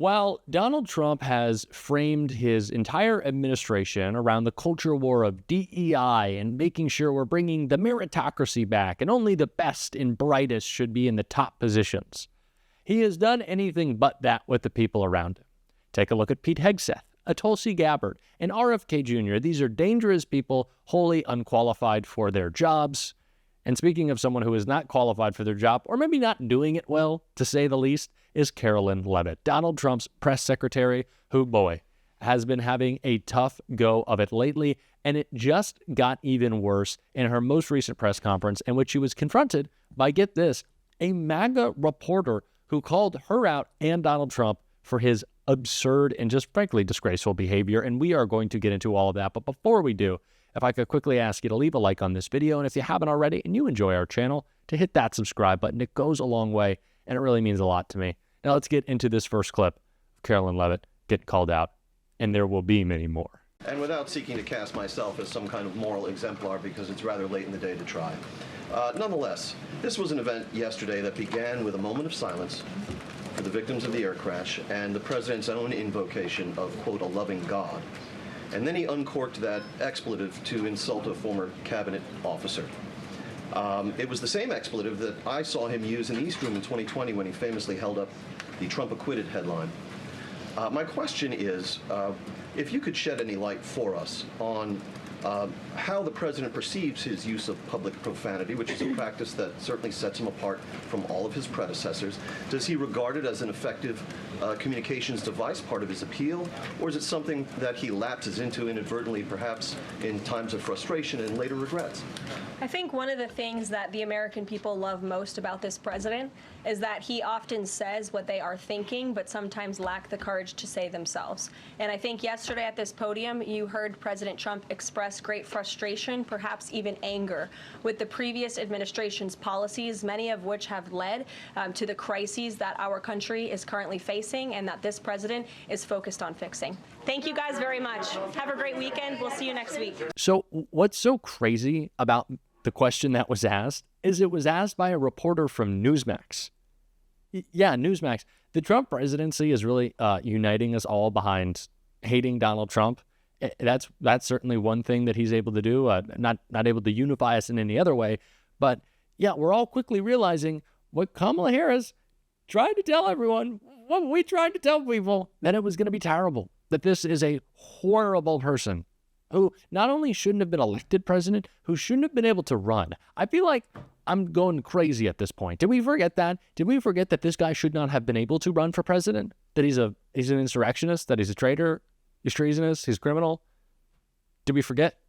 While Donald Trump has framed his entire administration around the culture war of DEI and making sure we're bringing the meritocracy back and only the best and brightest should be in the top positions, he has done anything but that with the people around him. Take a look at Pete Hegseth, a Tulsi Gabbard, and RFK Jr. These are dangerous people, wholly unqualified for their jobs. And speaking of someone who is not qualified for their job, or maybe not doing it well, to say the least, is Karoline Leavitt, Donald Trump's press secretary, who, boy, has been having a tough go of it lately. And it just got even worse in her most recent press conference, in which she was confronted by, get this, a MAGA reporter who called her out and Donald Trump for his absurd and just frankly disgraceful behavior. And we are going to get into all of that. But before we do, if I could quickly ask you to leave a like on this video, and if you haven't already and you enjoy our channel, to hit that subscribe button. It goes a long way, and it really means a lot to me. Now let's get into this first clip of Karoline Leavitt get called out, and there will be many more. And without seeking to cast myself as some kind of moral exemplar, because it's rather late in the day to try. Nonetheless, this was an event yesterday that began with a moment of silence for the victims of the air crash and the president's own invocation of, quote, a loving God. And then he uncorked that expletive to insult a former cabinet officer. It was the same expletive that I saw him use in the East Room in 2020 when he famously held up the Trump acquitted headline. My question is, if you could shed any light for us on how the president perceives his use of public profanity, which is a practice that certainly sets him apart from all of his predecessors. Does he regard it as an effective communications device, part of his appeal, or is it something that he lapses into inadvertently, perhaps in times of frustration and later regrets? I think one of the things that the American people love most about this president is that he often says what they are thinking, but sometimes lack the courage to say themselves. And I think yesterday at this podium, you heard President Trump express great frustration, perhaps even anger, with the previous administration's policies, many of which have led to the crises that our country is currently facing and that this president is focused on fixing. Thank you guys very much. Have a great weekend. We'll see you next week. So what's so crazy about the question that was asked is it was asked by a reporter from Newsmax. Yeah, Newsmax. The Trump presidency is really uniting us all behind hating Donald Trump. That's certainly one thing that he's able to do, not able to unify us in any other way. But yeah, we're all quickly realizing what Kamala Harris tried to tell everyone, what we tried to tell people, that it was going to be terrible, that this is a horrible person who not only shouldn't have been elected president, who shouldn't have been able to run. I feel like I'm going crazy at this point. Did we forget that? Did we forget that this guy should not have been able to run for president? That he's an insurrectionist, that he's a traitor, he's treasonous, he's criminal? Did we forget?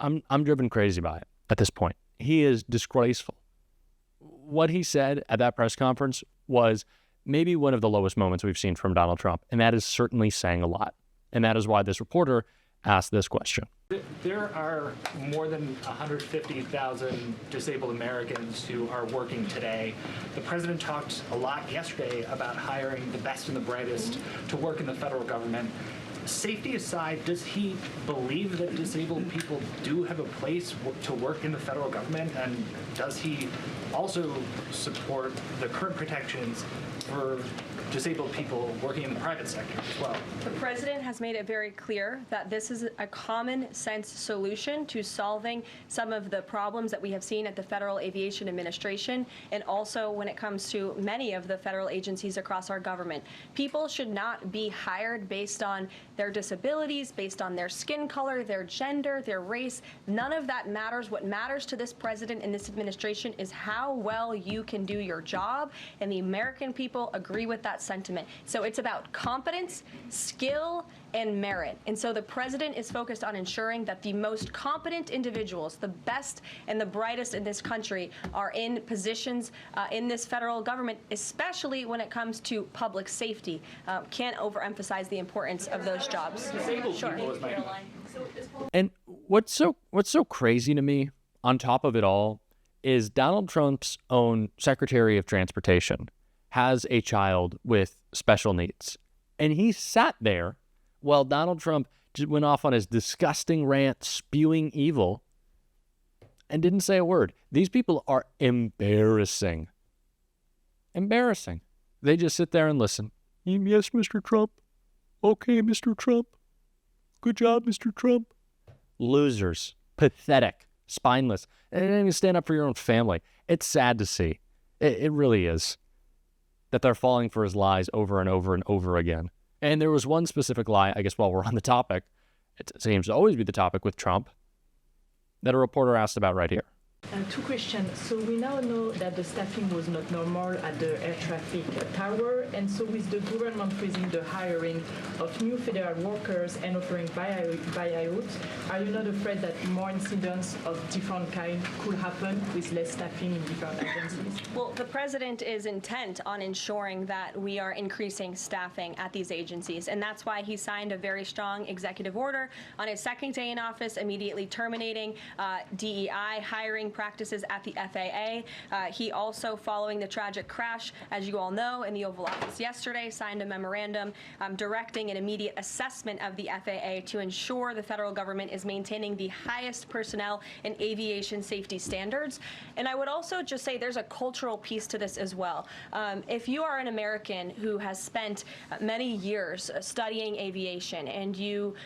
I'm driven crazy by it at this point. He is disgraceful. What he said at that press conference was maybe one of the lowest moments we've seen from Donald Trump, and that is certainly saying a lot. And that is why this reporter asked this question. There are more than 150,000 disabled Americans who are working today. The president talked a lot yesterday about hiring the best and the brightest to work in the federal government. Safety aside, does he believe that disabled people do have a place to work in the federal government? And does he also support the current protections for disabled people working in the private sector as well? The president has made it very clear that this is a common sense solution to solving some of the problems that we have seen at the Federal Aviation Administration and also when it comes to many of the federal agencies across our government. People should not be hired based on their disabilities, based on their skin color, their gender, their race. None of that matters. What matters to this president and this administration is how well you can do your job, and the American people agree with that sentiment. So it's about competence, skill, and merit. And so the president is focused on ensuring that the most competent individuals, the best and the brightest in this country, are in positions in this federal government, especially when it comes to public safety. Can't overemphasize the importance of those jobs. Sure. And what's so crazy to me on top of it all is Donald Trump's own Secretary of Transportation has a child with special needs. And he sat there while Donald Trump just went off on his disgusting rant, spewing evil, and didn't say a word. These people are embarrassing. Embarrassing. They just sit there and listen. Yes, Mr. Trump. Okay, Mr. Trump. Good job, Mr. Trump. Losers. Pathetic. Spineless. They didn't even stand up for your own family. It's sad to see. It really is. That they're falling for his lies over and over and over again. And there was one specific lie, I guess while we're on the topic, it seems to always be the topic with Trump, that a reporter asked about right here. Two questions. So we now know that the staffing was not normal at the air traffic tower, and so with the government freezing the hiring of new federal workers and offering buyouts, are you not afraid that more incidents of different kind could happen with less staffing in different agencies? Well, the president is intent on ensuring that we are increasing staffing at these agencies, and that's why he signed a very strong executive order on his second day in office, immediately terminating DEI hiring practices at the FAA. He also, following the tragic crash, as you all know, in the Oval Office yesterday, signed a memorandum directing an immediate assessment of the FAA to ensure the federal government is maintaining the highest personnel and aviation safety standards. And I would also just say there's a cultural piece to this as well. If you are an American who has spent many years studying aviation and you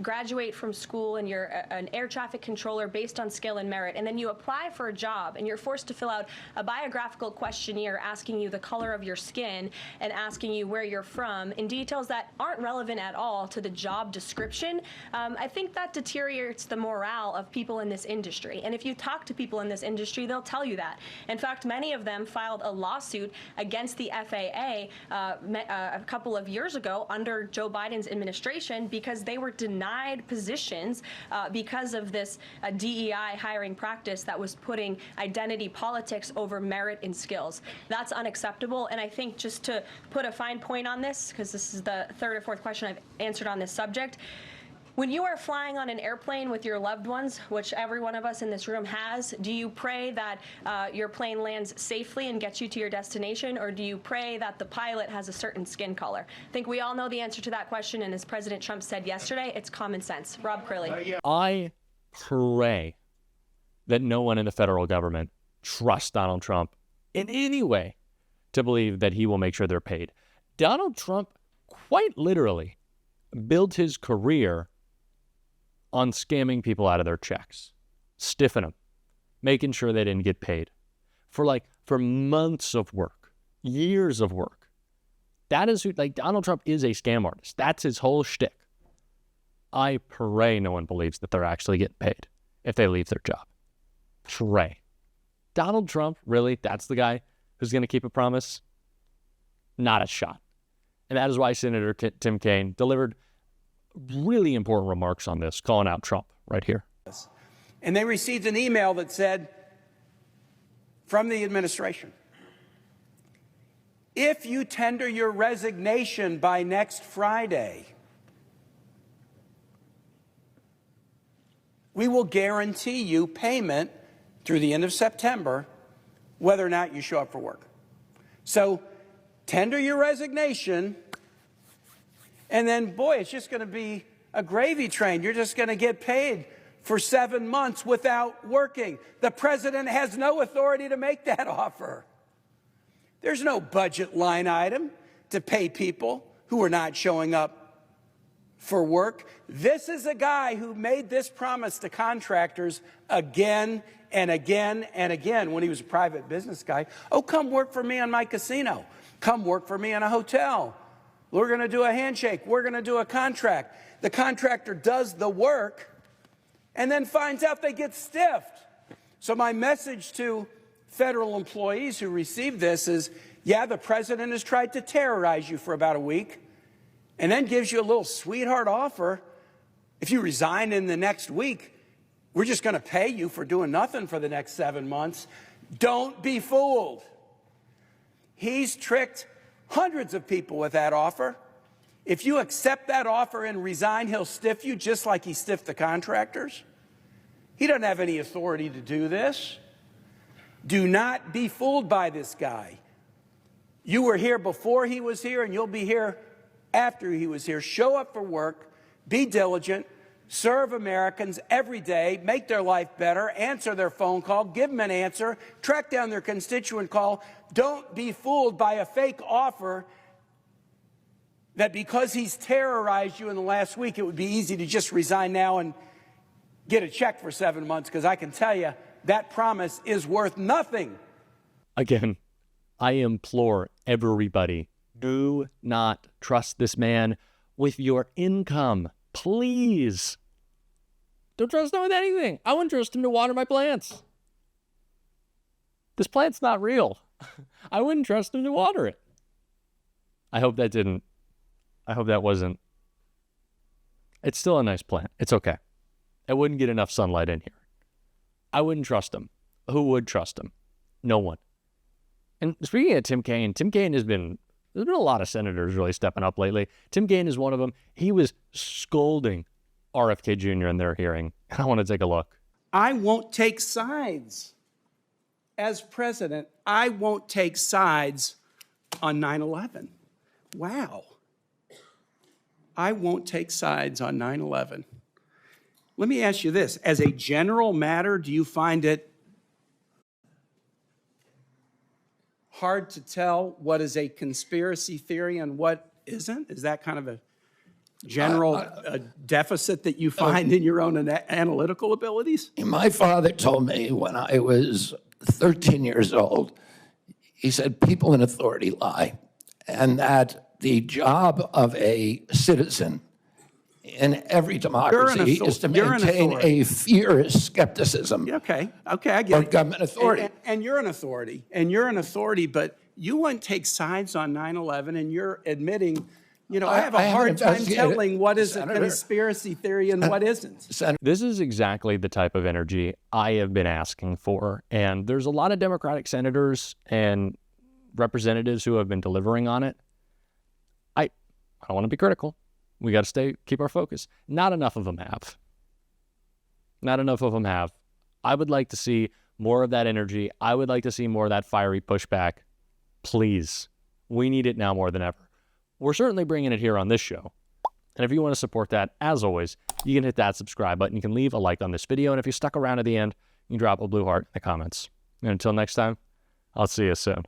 graduate from school and you're an air traffic controller based on skill and merit, and then you apply for a job and you're forced to fill out a biographical questionnaire asking you the color of your skin and asking you where you're from in details that aren't relevant at all to the job description, I think that deteriorates the morale of people in this industry. And if you talk to people in this industry, they'll tell you that. In fact, many of them filed a lawsuit against the FAA a couple of years ago under Joe Biden's administration because they were denied positions because of this DEI hiring practice that was putting identity politics over merit and skills. That's unacceptable. And I think just to put a fine point on this, because this is the third or fourth question I've answered on this subject, when you are flying on an airplane with your loved ones, which every one of us in this room has, do you pray that your plane lands safely and gets you to your destination, or do you pray that the pilot has a certain skin color? I think we all know the answer to that question, and as President Trump said yesterday, it's common sense. Rob Crilly. I pray that no one in the federal government trusts Donald Trump in any way to believe that he will make sure they're paid. Donald Trump quite literally built his career on scamming people out of their checks, stiffing them, making sure they didn't get paid for months of work, years of work. That is who, Donald Trump is a scam artist. That's his whole shtick. I pray no one believes that they're actually getting paid if they leave their job. Pray. Donald Trump, really? That's the guy who's going to keep a promise? Not a shot. And that is why Senator Tim Kaine delivered really important remarks on this, calling out Trump right here. And they received an email that said, from the administration, if you tender your resignation by next Friday, we will guarantee you payment through the end of September, whether or not you show up for work. So tender your resignation, and then, boy, it's just going to be a gravy train. You're just going to get paid for 7 months without working. The president has no authority to make that offer. There's no budget line item to pay people who are not showing up for work. This is a guy who made this promise to contractors again and again and again when he was a private business guy. Oh, come work for me on my casino. Come work for me in a hotel. We're going to do a handshake. We're going to do a contract. The contractor does the work and then finds out they get stiffed. So my message to federal employees who receive this is, yeah, the president has tried to terrorize you for about a week and then gives you a little sweetheart offer. If you resign in the next week, we're just going to pay you for doing nothing for the next 7 months. Don't be fooled. He's tricked hundreds of people with that offer. If you accept that offer and resign, he'll stiff you just like he stiffed the contractors. He doesn't have any authority to do this. Do not be fooled by this guy. You were here before he was here, and you'll be here after he was here. Show up for work, be diligent, serve Americans every day, make their life better, answer their phone call, give them an answer, track down their constituent call. Don't be fooled by a fake offer that because he's terrorized you in the last week, it would be easy to just resign now and get a check for 7 months, because I can tell you that promise is worth nothing. Again, I implore everybody, do not trust this man with your income. Please. Don't trust him with anything. I wouldn't trust him to water my plants. This plant's not real. I wouldn't trust him to water it. I hope that wasn't. It's still a nice plant. It's okay. It wouldn't get enough sunlight in here. I wouldn't trust him. Who would trust him? No one. And speaking of Tim Kaine there's been a lot of senators really stepping up lately. Tim Kaine is one of them. He was scolding RFK Jr. in their hearing. I want to take a look. I won't take sides. As president, I won't take sides on 9/11. Wow. I won't take sides on 9/11. Let me ask you this. As a general matter, do you find it hard to tell what is a conspiracy theory and what isn't? Is that kind of a general deficit that you find in your own analytical abilities? My father told me when I was 13 years old, he said, people in authority lie, and that the job of a citizen in every democracy is to maintain a fierce skepticism. Okay, I get it. Government authority. And you're an authority, but you wouldn't take sides on 9/11, and you're admitting, I have a hard time telling what is a conspiracy theory and what isn't. This is exactly the type of energy I have been asking for, and there's a lot of Democratic senators and representatives who have been delivering on it. I don't want to be critical. We got to keep our focus. Not enough of them have. I would like to see more of that energy. I would like to see more of that fiery pushback. Please. We need it now more than ever. We're certainly bringing it here on this show. And if you want to support that, as always, you can hit that subscribe button. You can leave a like on this video. And if you stuck around at the end, you can drop a blue heart in the comments. And until next time, I'll see you soon.